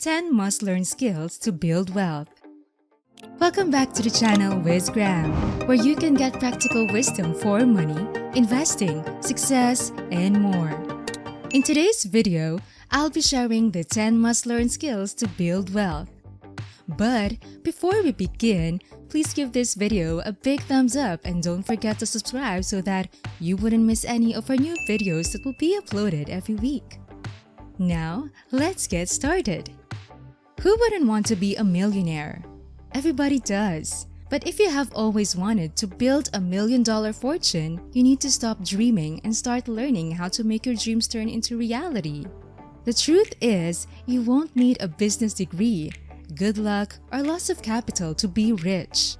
10 must-learn skills to build wealth. Welcome back to the channel WISGRAM, where you can get practical wisdom for money, investing, success, and more. In today's video, I'll be sharing the 10 must-learn skills to build wealth. But before we begin, please give this video a big thumbs up and don't forget to subscribe so that you wouldn't miss any of our new videos that will be uploaded every week. Now, let's get started. Who wouldn't want to be a millionaire? Everybody does. But if you have always wanted to build a $1 million fortune, you need to stop dreaming and start learning how to make your dreams turn into reality. The truth is, you won't need a business degree, good luck, or lots of capital to be rich.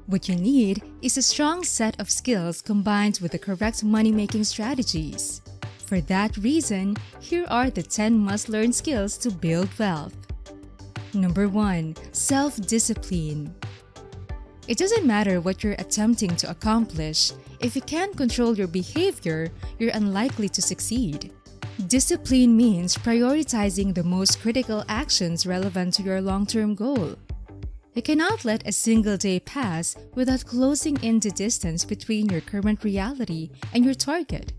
What you need is a strong set of skills combined with the correct money-making strategies. For that reason, here are the 10 must-learn skills to build wealth. Number 1. Self-discipline. It doesn't matter what you're attempting to accomplish. If you can't control your behavior, you're unlikely to succeed. Discipline means prioritizing the most critical actions relevant to your long-term goal. You cannot let a single day pass without closing in the distance between your current reality and your target.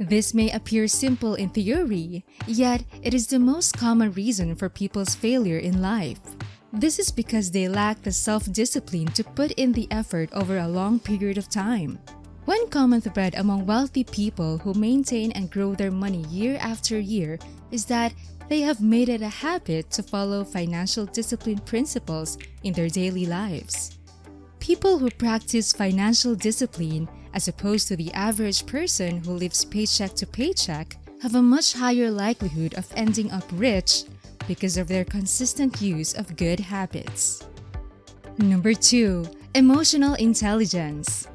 This may appear simple in theory, yet it is the most common reason for people's failure in life. This is because they lack the self-discipline to put in the effort over a long period of time. One common thread among wealthy people who maintain and grow their money year after year is that they have made it a habit to follow financial discipline principles in their daily lives. People who practice financial discipline, as opposed to the average person who lives paycheck to paycheck, have a much higher likelihood of ending up rich because of their consistent use of good habits. Number 2. Emotional intelligence.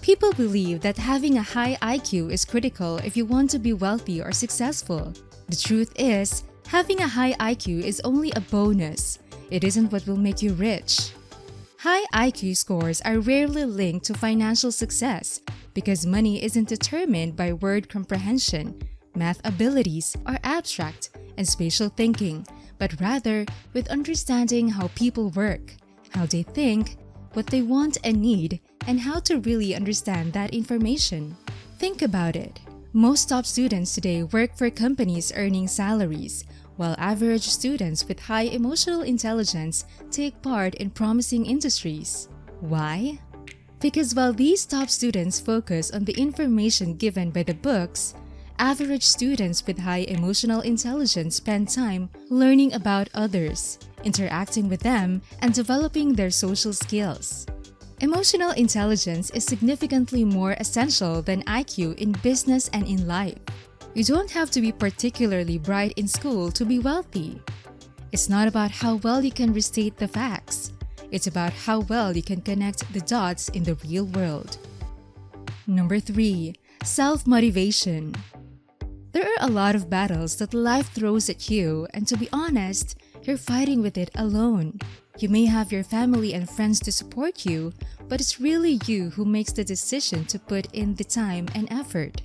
People believe that having a high IQ is critical if you want to be wealthy or successful. The truth is, having a high IQ is only a bonus. It isn't what will make you rich. High IQ scores are rarely linked to financial success because money isn't determined by word comprehension, math abilities, or abstract and spatial thinking, but rather with understanding how people work, how they think, what they want and need, and how to really understand that information. Think about it. Most top students today work for companies earning salaries, while average students with high emotional intelligence take part in promising industries. Why? Because while these top students focus on the information given by the books, average students with high emotional intelligence spend time learning about others, interacting with them, and developing their social skills. Emotional intelligence is significantly more essential than IQ in business and in life. You don't have to be particularly bright in school to be wealthy. It's not about how well you can restate the facts. It's about how well you can connect the dots in the real world. Number 3. Self-motivation. There are a lot of battles that life throws at you, and to be honest, you're fighting with it alone. You may have your family and friends to support you, but it's really you who makes the decision to put in the time and effort.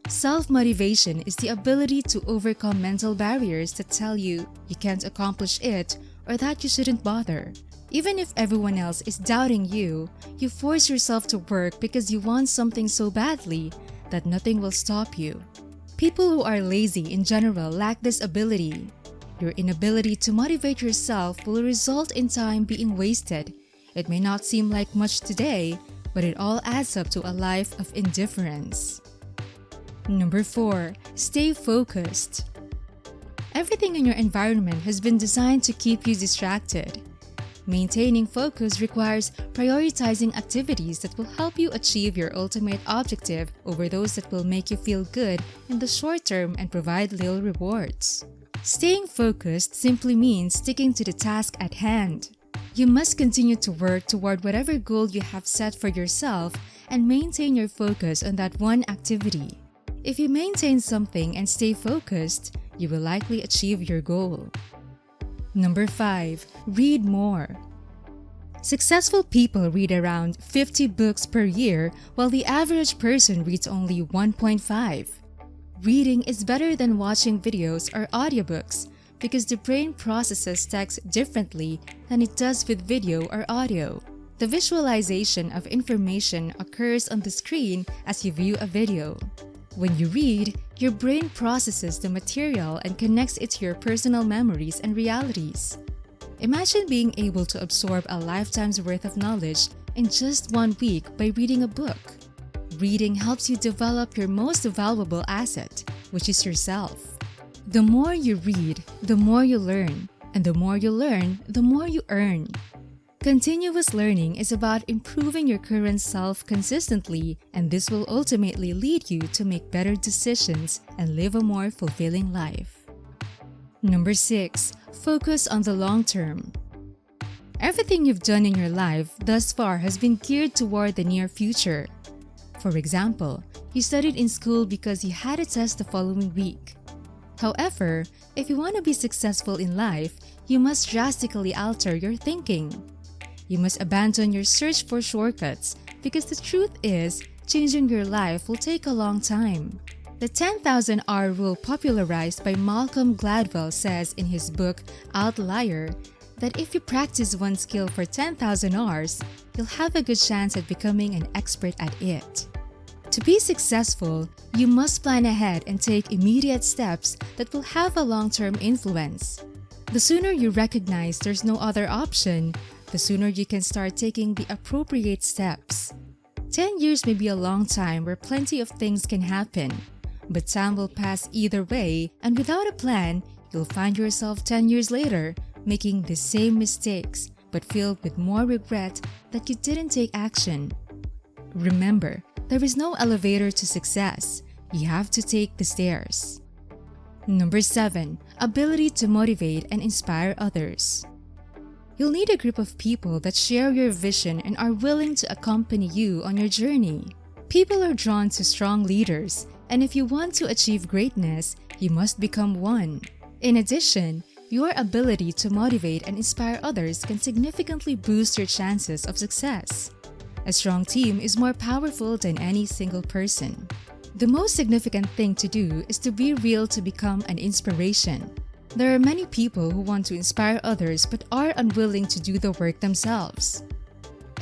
Self-motivation is the ability to overcome mental barriers that tell you can't accomplish it or that you shouldn't bother. Even if everyone else is doubting you, you force yourself to work because you want something so badly that nothing will stop you. People who are lazy in general lack this ability. Your inability to motivate yourself will result in time being wasted. It may not seem like much today, but it all adds up to a life of indifference. Number 4. Stay focused. Everything in your environment has been designed to keep you distracted. Maintaining focus requires prioritizing activities that will help you achieve your ultimate objective over those that will make you feel good in the short term and provide little rewards. Staying focused simply means sticking to the task at hand. You must continue to work toward whatever goal you have set for yourself and maintain your focus on that one activity. If you maintain something and stay focused, you will likely achieve your goal. Number 5. Read more. Successful people read around 50 books per year, while the average person reads only 1.5. Reading is better than watching videos or audiobooks, because the brain processes text differently than it does with video or audio. The visualization of information occurs on the screen as you view a video. When you read, your brain processes the material and connects it to your personal memories and realities. Imagine being able to absorb a lifetime's worth of knowledge in just 1 week by reading a book. Reading helps you develop your most valuable asset, which is yourself. The more you read, the more you learn, and the more you learn, the more you earn. Continuous learning is about improving your current self consistently, and this will ultimately lead you to make better decisions and live a more fulfilling life. Number 6. Focus on the long term. Everything you've done in your life thus far has been geared toward the near future. For example, you studied in school because you had a test the following week. However, if you want to be successful in life, you must drastically alter your thinking. You must abandon your search for shortcuts because the truth is, changing your life will take a long time. The 10,000-hour rule popularized by Malcolm Gladwell says in his book Outlier that if you practice one skill for 10,000 hours, you'll have a good chance at becoming an expert at it. To be successful, you must plan ahead and take immediate steps that will have a long-term influence. The sooner you recognize there's no other option, the sooner you can start taking the appropriate steps. 10 years may be a long time where plenty of things can happen, but time will pass either way, and without a plan, you'll find yourself 10 years later making the same mistakes but filled with more regret that you didn't take action. Remember, there is no elevator to success. You have to take the stairs. Number 7. Ability to motivate and inspire others. You'll need a group of people that share your vision and are willing to accompany you on your journey. People are drawn to strong leaders, and if you want to achieve greatness, you must become one. In addition, your ability to motivate and inspire others can significantly boost your chances of success. A strong team is more powerful than any single person. The most significant thing to do is to be real to become an inspiration. There are many people who want to inspire others but are unwilling to do the work themselves.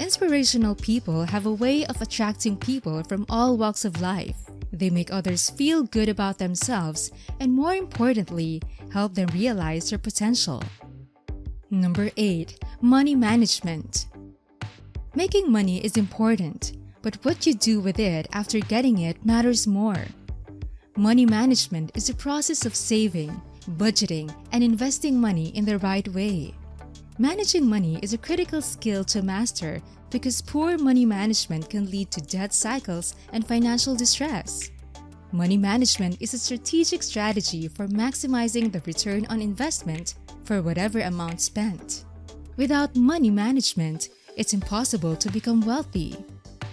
Inspirational people have a way of attracting people from all walks of life. They make others feel good about themselves and, more importantly, help them realize their potential. Number 8. Money management. Making money is important, but what you do with it after getting it matters more. Money management is the process of saving, budgeting, and investing money in the right way. Managing money is a critical skill to master because poor money management can lead to debt cycles and financial distress. Money management is a strategic strategy for maximizing the return on investment for whatever amount spent. Without money management, it's impossible to become wealthy.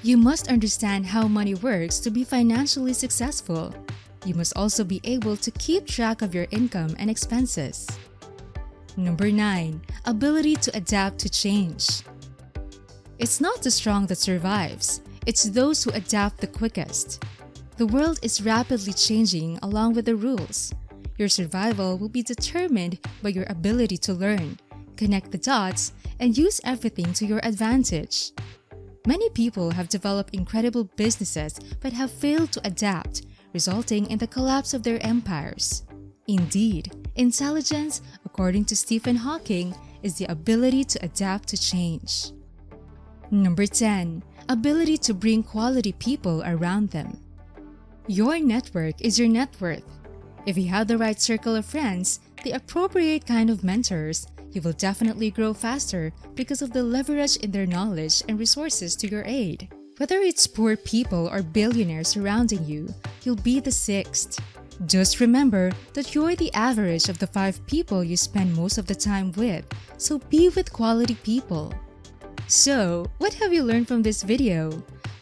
You must understand how money works to be financially successful. You must also be able to keep track of your income and expenses. Number 9. Ability to adapt to change. It's not the strong that survives, it's those who adapt the quickest. The world is rapidly changing along with the rules. Your survival will be determined by your ability to learn, connect the dots, and use everything to your advantage. Many people have developed incredible businesses but have failed to adapt, resulting in the collapse of their empires. Indeed, intelligence, according to Stephen Hawking, is the ability to adapt to change. Number 10. Ability to bring quality people around them. Your network is your net worth. If you have the right circle of friends, the appropriate kind of mentors, you will definitely grow faster because of the leverage in their knowledge and resources to your aid. Whether it's poor people or billionaires surrounding you, you'll be the sixth. Just remember that you're the average of the 5 people you spend most of the time with, so be with quality people. So, what have you learned from this video?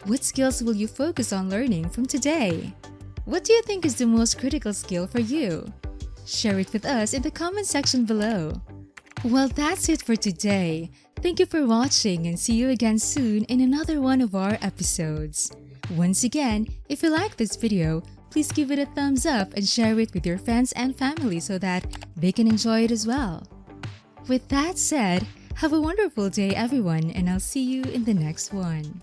What skills will you focus on learning from today? What do you think is the most critical skill for you? Share it with us in the comment section below. Well, that's it for today. Thank you for watching and see you again soon in another one of our episodes. Once again, if you like this video, please give it a thumbs up and share it with your friends and family so that they can enjoy it as well. With that said, have a wonderful day everyone, and I'll see you in the next one.